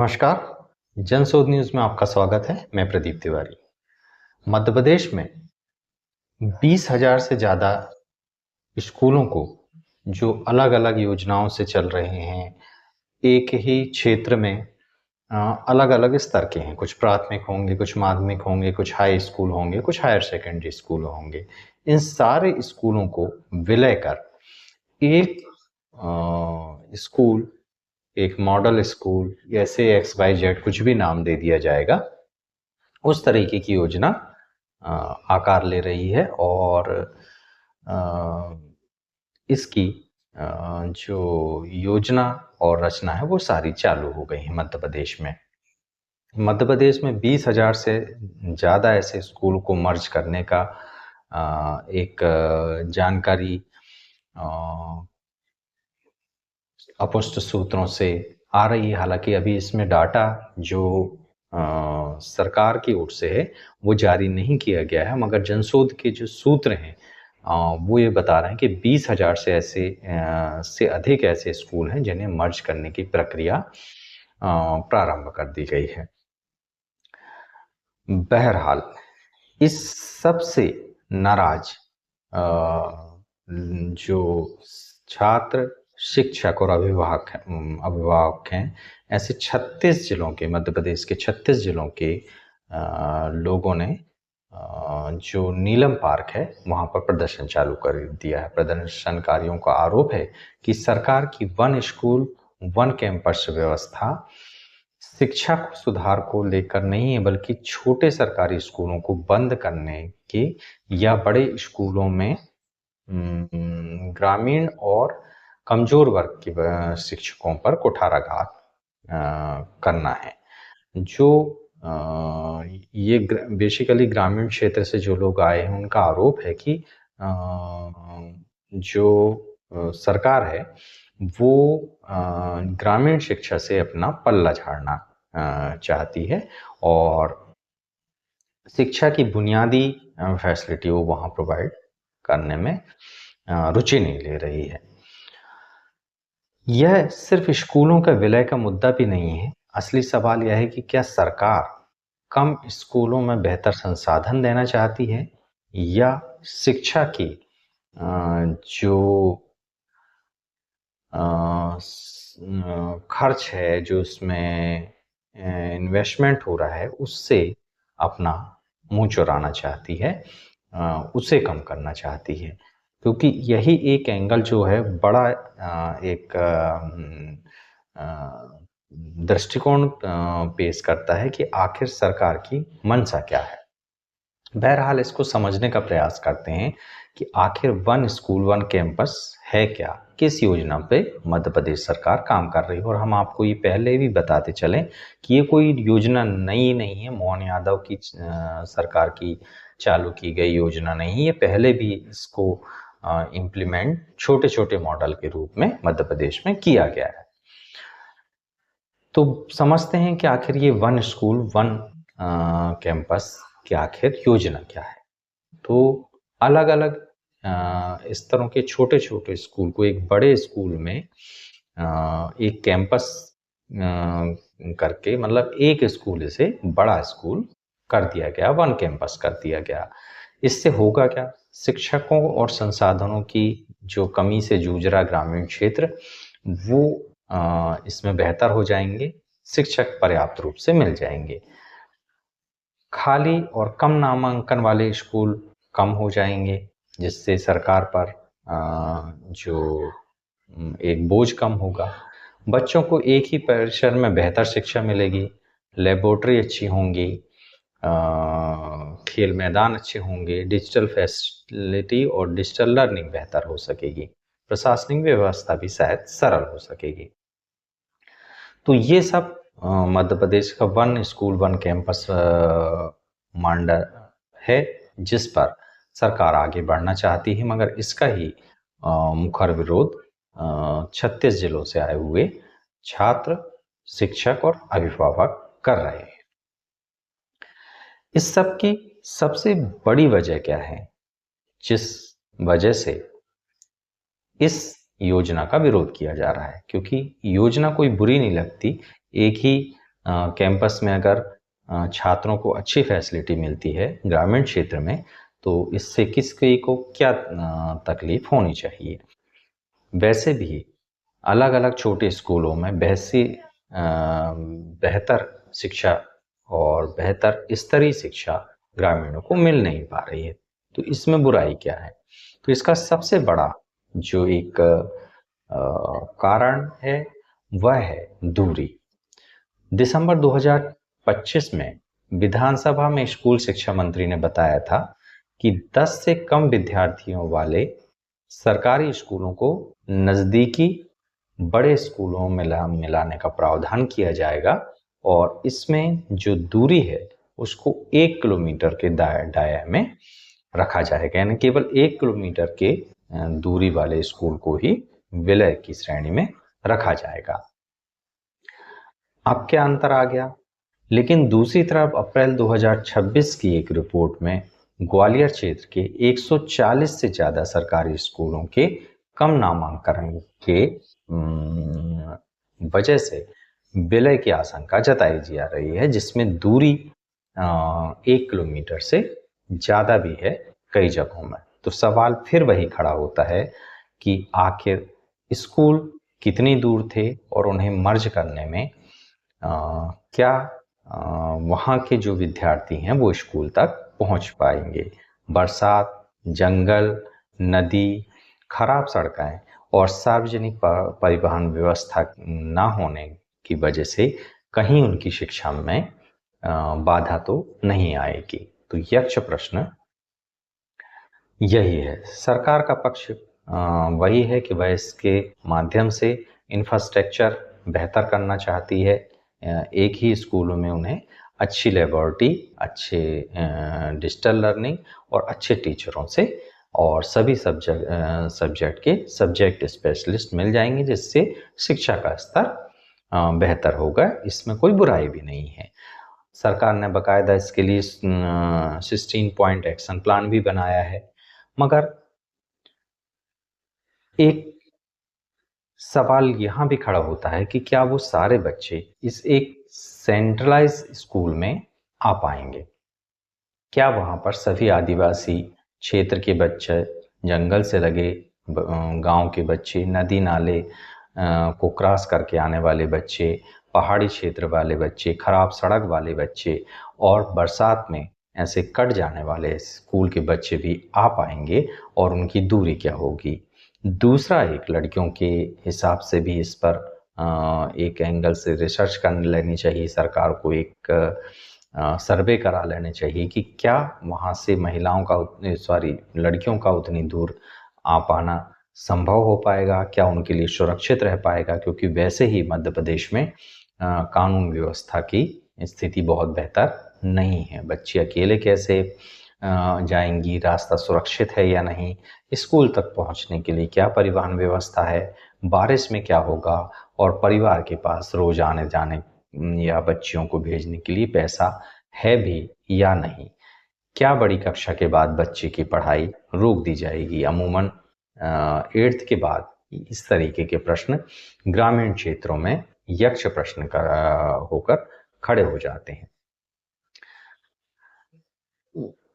नमस्कार, जनशोध न्यूज़ में आपका स्वागत है। मैं प्रदीप तिवारी। मध्य प्रदेश में 20,000 से ज़्यादा स्कूलों को जो अलग-अलग योजनाओं से चल रहे हैं, एक ही क्षेत्र में अलग-अलग स्तर के हैं। कुछ प्राथमिक होंगे, कुछ माध्यमिक होंगे, कुछ हाई स्कूल होंगे, कुछ हायर सेकेंडरी स्कूल होंगे। इन सारे स्कूलों को विलय कर एक स्कूल, एक मॉडल स्कूल, ऐसे एक्स वाई जेड कुछ भी नाम दे दिया जाएगा, उस तरीके की योजना आकार ले रही है और इसकी जो योजना और रचना है वो सारी चालू हो गई है मध्य प्रदेश में। मध्य प्रदेश में 20,000 से ज़्यादा ऐसे स्कूल को मर्ज करने का एक जानकारी अपुष्ट सूत्रों से आ रही है। हालांकि अभी इसमें डाटा जो सरकार की ओर से है वो जारी नहीं किया गया है, मगर जनशोध के जो सूत्र हैं वो ये बता रहे हैं कि 20,000 से अधिक ऐसे स्कूल हैं जिन्हें मर्ज करने की प्रक्रिया प्रारंभ कर दी गई है। बहरहाल इस सब से नाराज जो छात्र, शिक्षक और अभिभावक हैं, ऐसे 36 जिलों के, मध्य प्रदेश के 36 जिलों के लोगों ने जो नीलम पार्क है वहाँ पर प्रदर्शन चालू कर दिया है। प्रदर्शनकारियों का आरोप है कि सरकार की वन स्कूल वन कैंपस व्यवस्था शिक्षा सुधार को लेकर नहीं है, बल्कि छोटे सरकारी स्कूलों को बंद करने के या बड़े स्कूलों में ग्रामीण और कमजोर वर्ग के शिक्षकों पर कुठाराघात करना है। जो ये बेसिकली ग्रामीण क्षेत्र से जो लोग आए हैं उनका आरोप है कि जो सरकार है वो ग्रामीण शिक्षा से अपना पल्ला झाड़ना चाहती है और शिक्षा की बुनियादी फैसिलिटी वो वहाँ प्रोवाइड करने में रुचि नहीं ले रही है। यह सिर्फ स्कूलों का विलय का मुद्दा भी नहीं है। असली सवाल यह है कि क्या सरकार कम स्कूलों में बेहतर संसाधन देना चाहती है या शिक्षा की जो खर्च है, जो इसमें इन्वेस्टमेंट हो रहा है, उससे अपना मुंह चुराना चाहती है, उसे कम करना चाहती है। क्योंकि यही एक एंगल जो है बड़ा एक दृष्टिकोण पेश करता है कि आखिर सरकार की मंशा क्या है। बहरहाल इसको समझने का प्रयास करते हैं कि आखिर वन स्कूल वन कैंपस है क्या, किस योजना पे मध्य प्रदेश सरकार काम कर रही है। और हम आपको ये पहले भी बताते चलें कि ये कोई योजना नई नहीं है, मोहन यादव की सरकार की चालू की गई योजना नहीं है। पहले भी इसको इम्प्लीमेंट छोटे छोटे मॉडल के रूप में मध्य प्रदेश में किया गया है। तो समझते हैं कि आखिर ये वन स्कूल वन कैंपस की आखिर योजना क्या है। तो अलग अलग स्तरों के छोटे छोटे स्कूल को एक बड़े स्कूल में एक कैंपस करके, मतलब एक स्कूल से बड़ा स्कूल कर दिया गया, वन कैंपस कर दिया गया। इससे होगा क्या? शिक्षकों और संसाधनों की जो कमी से जूझ रहा ग्रामीण क्षेत्र वो इसमें बेहतर हो जाएंगे, शिक्षक पर्याप्त रूप से मिल जाएंगे। खाली और कम नामांकन वाले स्कूल कम हो जाएंगे, जिससे सरकार पर जो एक बोझ कम होगा। बच्चों को एक ही परिसर में बेहतर शिक्षा मिलेगी, लेबोरेटरी अच्छी होंगी, खेल मैदान अच्छे होंगे, डिजिटल फैसिलिटी और डिजिटल लर्निंग बेहतर हो सकेगी, प्रशासनिक व्यवस्था भी शायद सरल हो सकेगी। तो ये सब मध्य प्रदेश का वन स्कूल वन कैंपस मांडा है, जिस पर सरकार आगे बढ़ना चाहती है, मगर इसका ही मुखर विरोध 36 जिलों से आए हुए छात्र, शिक्षक और अभिभावक कर रहे हैं। इस सब की सबसे बड़ी वजह क्या है जिस वजह से इस योजना का विरोध किया जा रहा है? क्योंकि योजना कोई बुरी नहीं लगती, एक ही कैंपस में अगर छात्रों को अच्छी फैसिलिटी मिलती है ग्रामीण क्षेत्र में, तो इससे किसी को क्या तकलीफ होनी चाहिए। वैसे भी अलग-अलग छोटे स्कूलों में बेहतर शिक्षा और बेहतर स्तरीय शिक्षा ग्रामीणों को मिल नहीं पा रही है, तो इसमें बुराई क्या है? तो इसका सबसे बड़ा जो एक कारण है, वह है दूरी। दिसंबर 2025 में विधानसभा में स्कूल शिक्षा मंत्री ने बताया था कि 10 से कम विद्यार्थियों वाले सरकारी स्कूलों को नजदीकी बड़े स्कूलों में मिलाने का प्रावधान किया जाएगा और इसमें जो दूरी है उसको 1 किलोमीटर के दायरे में रखा जाएगा, यानी केवल 1 किलोमीटर के दूरी वाले स्कूल को ही विलय की श्रेणी में रखा जाएगा। अब क्या अंतर आ गया? लेकिन दूसरी तरफ अप्रैल 2026 की एक रिपोर्ट में ग्वालियर क्षेत्र के 140 से ज्यादा सरकारी स्कूलों के कम नामांकन के वजह से विलय की आशंका जताई जा रही है, जिसमें दूरी 1 किलोमीटर से ज्यादा भी है कई जगहों में। तो सवाल फिर वही खड़ा होता है कि आखिर स्कूल कितनी दूर थे और उन्हें मर्ज करने में क्या वहाँ के जो विद्यार्थी हैं वो स्कूल तक पहुँच पाएंगे। बरसात, जंगल, नदी, खराब सड़कें और सार्वजनिक परिवहन व्यवस्था ना होने की वजह से कहीं उनकी शिक्षा में बाधा तो नहीं आएगी। तो यक्ष प्रश्न यही है। सरकार का पक्ष वही है कि वह इसके माध्यम से इंफ्रास्ट्रक्चर बेहतर करना चाहती है। एक ही स्कूलों में उन्हें अच्छी लेबोरेटरी, अच्छे डिजिटल लर्निंग और अच्छे टीचरों से और सभी सब्जेक्ट के सब्जेक्ट स्पेशलिस्ट मिल जाएंगे, जिससे शिक्षा का स्तर बेहतर होगा। इसमें कोई बुराई भी नहीं है। सरकार ने बाकायदा इसके लिए 16 पॉइंट एक्शन प्लान भी बनाया है। मगर एक सवाल यहाँ भी खड़ा होता है कि क्या वो सारे बच्चे इस एक सेंट्रलाइज स्कूल में आ पाएंगे? क्या वहाँ पर सभी आदिवासी क्षेत्र के बच्चे, जंगल से लगे गांव के बच्चे, नदी नाले को क्रॉस करके आने वाले बच्चे, पहाड़ी क्षेत्र वाले बच्चे, खराब सड़क वाले बच्चे और बरसात में ऐसे कट जाने वाले स्कूल के बच्चे भी आ पाएंगे और उनकी दूरी क्या होगी? दूसरा, एक लड़कियों के हिसाब से भी इस पर एक एंगल से रिसर्च कर लेनी चाहिए। सरकार को एक सर्वे करा लेने चाहिए कि क्या वहाँ से महिलाओं का लड़कियों का उतनी दूर आ पाना संभव हो पाएगा? क्या उनके लिए सुरक्षित रह पाएगा? क्योंकि वैसे ही मध्य प्रदेश में कानून व्यवस्था की स्थिति बहुत बेहतर नहीं है। बच्चे अकेले कैसे जाएंगी? रास्ता सुरक्षित है या नहीं? स्कूल तक पहुंचने के लिए क्या परिवहन व्यवस्था है? बारिश में क्या होगा? और परिवार के पास रोज आने जाने या बच्चियों को भेजने के लिए पैसा है भी या नहीं? क्या बड़ी कक्षा के बाद बच्चे की पढ़ाई रोक दी जाएगी? अमूमन 8th के बाद इस तरीके के प्रश्न ग्रामीण क्षेत्रों में यक्ष प्रश्न होकर खड़े हो जाते हैं।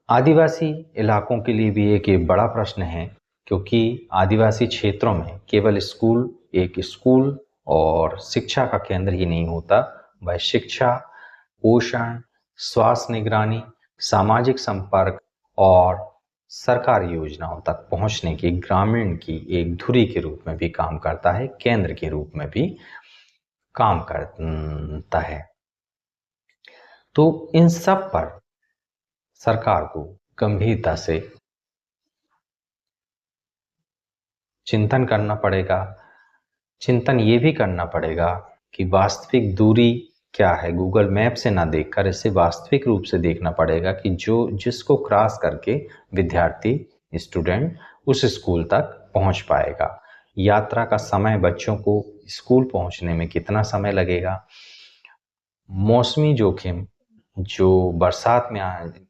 आदिवासी इलाकों के लिए भी एक बड़ा प्रश्न है, क्योंकि आदिवासी क्षेत्रों में केवल स्कूल एक स्कूल और शिक्षा का केंद्र ही नहीं होता, वह शिक्षा, पोषण, स्वास्थ्य निगरानी, सामाजिक संपर्क और सरकारी योजनाओं तक पहुंचने की ग्रामीण की एक धुरी के रूप में भी काम करता है, केंद्र के रूप में भी काम करता है। तो इन सब पर सरकार को गंभीरता से चिंतन करना पड़ेगा। चिंतन ये भी करना पड़ेगा कि वास्तविक दूरी क्या है। गूगल मैप से ना देखकर इसे वास्तविक रूप से देखना पड़ेगा कि जिसको क्रॉस करके विद्यार्थी, स्टूडेंट उस स्कूल तक पहुंच पाएगा। यात्रा का समय, बच्चों को स्कूल पहुंचने में कितना समय लगेगा। मौसमी जोखिम, जो बरसात में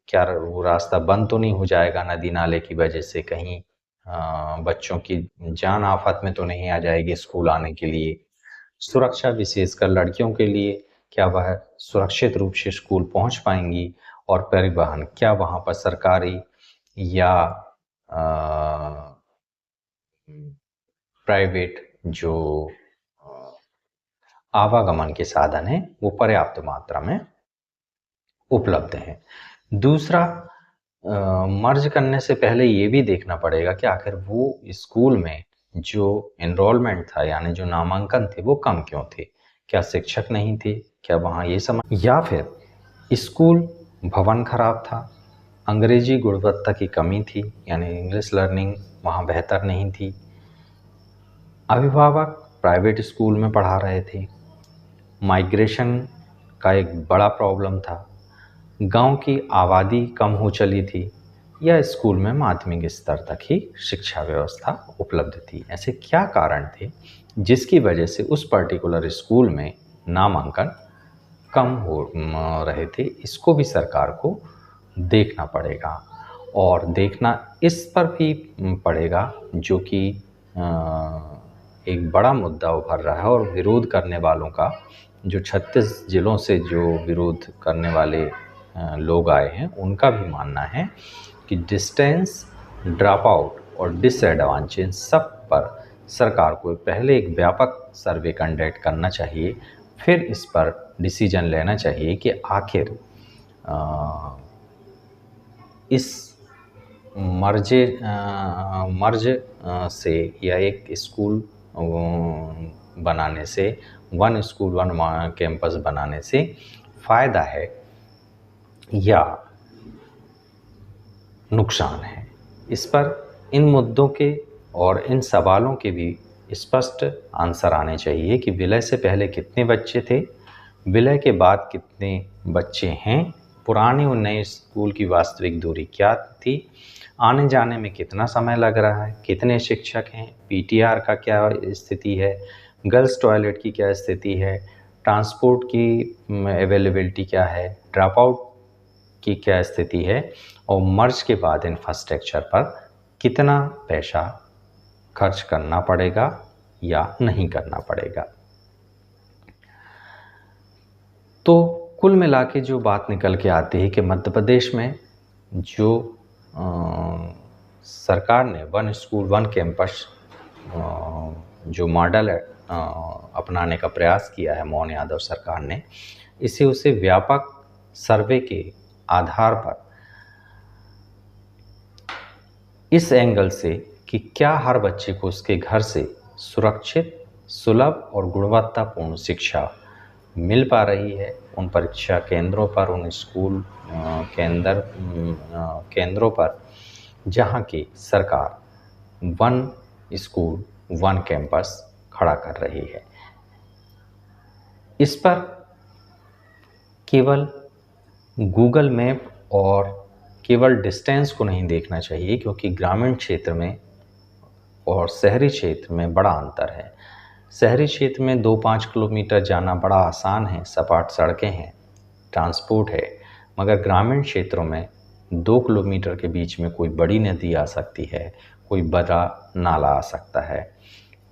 क्या वो रास्ता बंद तो नहीं हो जाएगा नदी नाले की वजह से? कहीं बच्चों की जान आफत में तो नहीं आ जाएगी स्कूल आने के लिए? सुरक्षा, विशेषकर लड़कियों के लिए, क्या वह सुरक्षित रूप से स्कूल पहुंच पाएंगी, और परिवहन क्या वहां पर सरकारी या प्राइवेट जो आवागमन के साधन हैं वो पर्याप्त मात्रा में उपलब्ध हैं। दूसरा, मर्ज करने से पहले ये भी देखना पड़ेगा कि आखिर वो स्कूल में जो एनरोलमेंट था, यानी जो नामांकन थे, वो कम क्यों थे? क्या शिक्षक नहीं थे? क्या वहाँ ये समझ, या फिर स्कूल भवन खराब था, अंग्रेजी गुणवत्ता की कमी थी, यानी इंग्लिश लर्निंग वहाँ बेहतर नहीं थी, अभिभावक प्राइवेट स्कूल में पढ़ा रहे थे, माइग्रेशन का एक बड़ा प्रॉब्लम था, गांव की आबादी कम हो चली थी, या स्कूल में माध्यमिक स्तर तक ही शिक्षा व्यवस्था उपलब्ध थी। ऐसे क्या कारण थे जिसकी वजह से उस पर्टिकुलर स्कूल में नामांकन कम हो रहे थे? इसको भी सरकार को देखना पड़ेगा, और देखना इस पर भी पड़ेगा जो कि एक बड़ा मुद्दा उभर रहा है, और विरोध करने वालों का जो 36 जिलों से जो विरोध करने वाले लोग आए हैं, उनका भी मानना है कि डिस्टेंस, ड्रॉप आउट और डिसएडवांटेज सब पर सरकार को पहले एक व्यापक सर्वे कंडक्ट करना चाहिए, फिर इस पर डिसीजन लेना चाहिए कि आखिर इस मर्ज से या एक स्कूल बनाने से, वन स्कूल वन कैंपस बनाने से फ़ायदा है या नुकसान है। इस पर इन मुद्दों के और इन सवालों के भी स्पष्ट आंसर आने चाहिए कि विलय से पहले कितने बच्चे थे, विलय के बाद कितने बच्चे हैं, पुराने और नए स्कूल की वास्तविक दूरी क्या थी, आने जाने में कितना समय लग रहा है, कितने शिक्षक हैं, पीटीआर का क्या स्थिति है, गर्ल्स टॉयलेट की क्या स्थिति है, ट्रांसपोर्ट की अवेलेबिलिटी क्या है, ड्रॉप आउट की क्या स्थिति है, और मर्ज के बाद इंफ्रास्ट्रक्चर पर कितना पैसा खर्च करना पड़ेगा या नहीं करना पड़ेगा। तो कुल मिला के जो बात निकल के आती है कि मध्य प्रदेश में जो सरकार ने वन स्कूल वन कैंपस जो मॉडल अपनाने का प्रयास किया है मोहन यादव सरकार ने, इसे उसे व्यापक सर्वे के आधार पर इस एंगल से कि क्या हर बच्चे को उसके घर से सुरक्षित, सुलभ और गुणवत्तापूर्ण शिक्षा मिल पा रही है, उन परीक्षा केंद्रों पर, उन स्कूल केंद्रों पर जहाँ की सरकार वन स्कूल वन कैंपस खड़ा कर रही है। इस पर केवल गूगल मैप और केवल डिस्टेंस को नहीं देखना चाहिए, क्योंकि ग्रामीण क्षेत्र में और शहरी क्षेत्र में बड़ा अंतर है। शहरी क्षेत्र में 2-5 किलोमीटर जाना बड़ा आसान है, सपाट सड़कें हैं, ट्रांसपोर्ट है, मगर ग्रामीण क्षेत्रों में 2 किलोमीटर के बीच में कोई बड़ी नदी आ सकती है, कोई बड़ा नाला आ सकता है,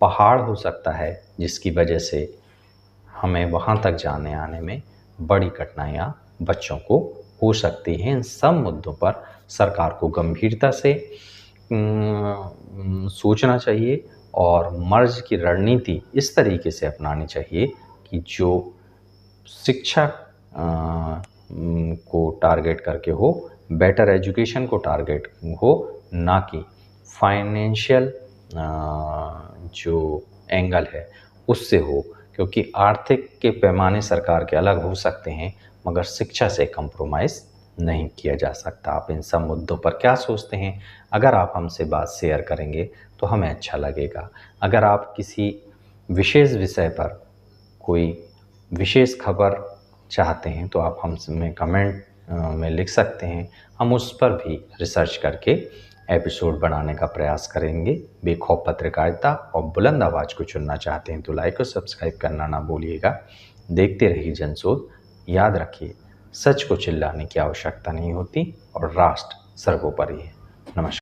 पहाड़ हो सकता है, जिसकी वजह से हमें वहाँ तक जाने आने में बड़ी कठिनाइयाँ बच्चों को हो सकती हैं। इन सब मुद्दों पर सरकार को गंभीरता से सोचना चाहिए और मर्ज की रणनीति इस तरीके से अपनानी चाहिए कि जो शिक्षा को टारगेट करके हो, बेटर एजुकेशन को टारगेट हो, ना कि फाइनेंशियल जो एंगल है उससे हो, क्योंकि आर्थिक के पैमाने सरकार के अलग हो सकते हैं, मगर शिक्षा से कंप्रोमाइज़ नहीं किया जा सकता। आप इन सब मुद्दों पर क्या सोचते हैं? अगर आप हमसे बात शेयर करेंगे तो हमें अच्छा लगेगा। अगर आप किसी विशेष विषय पर कोई विशेष खबर चाहते हैं तो आप हमें कमेंट में लिख सकते हैं, हम उस पर भी रिसर्च करके एपिसोड बनाने का प्रयास करेंगे। बेखौफ पत्रकारिता और बुलंद आवाज़ को चुनना चाहते हैं तो लाइक और सब्सक्राइब करना ना भूलिएगा। देखते रहिए जनशोध। याद रखिए, सच को चिल्लाने की आवश्यकता नहीं होती और राष्ट्र सर्वोपरि है। नमस्कार।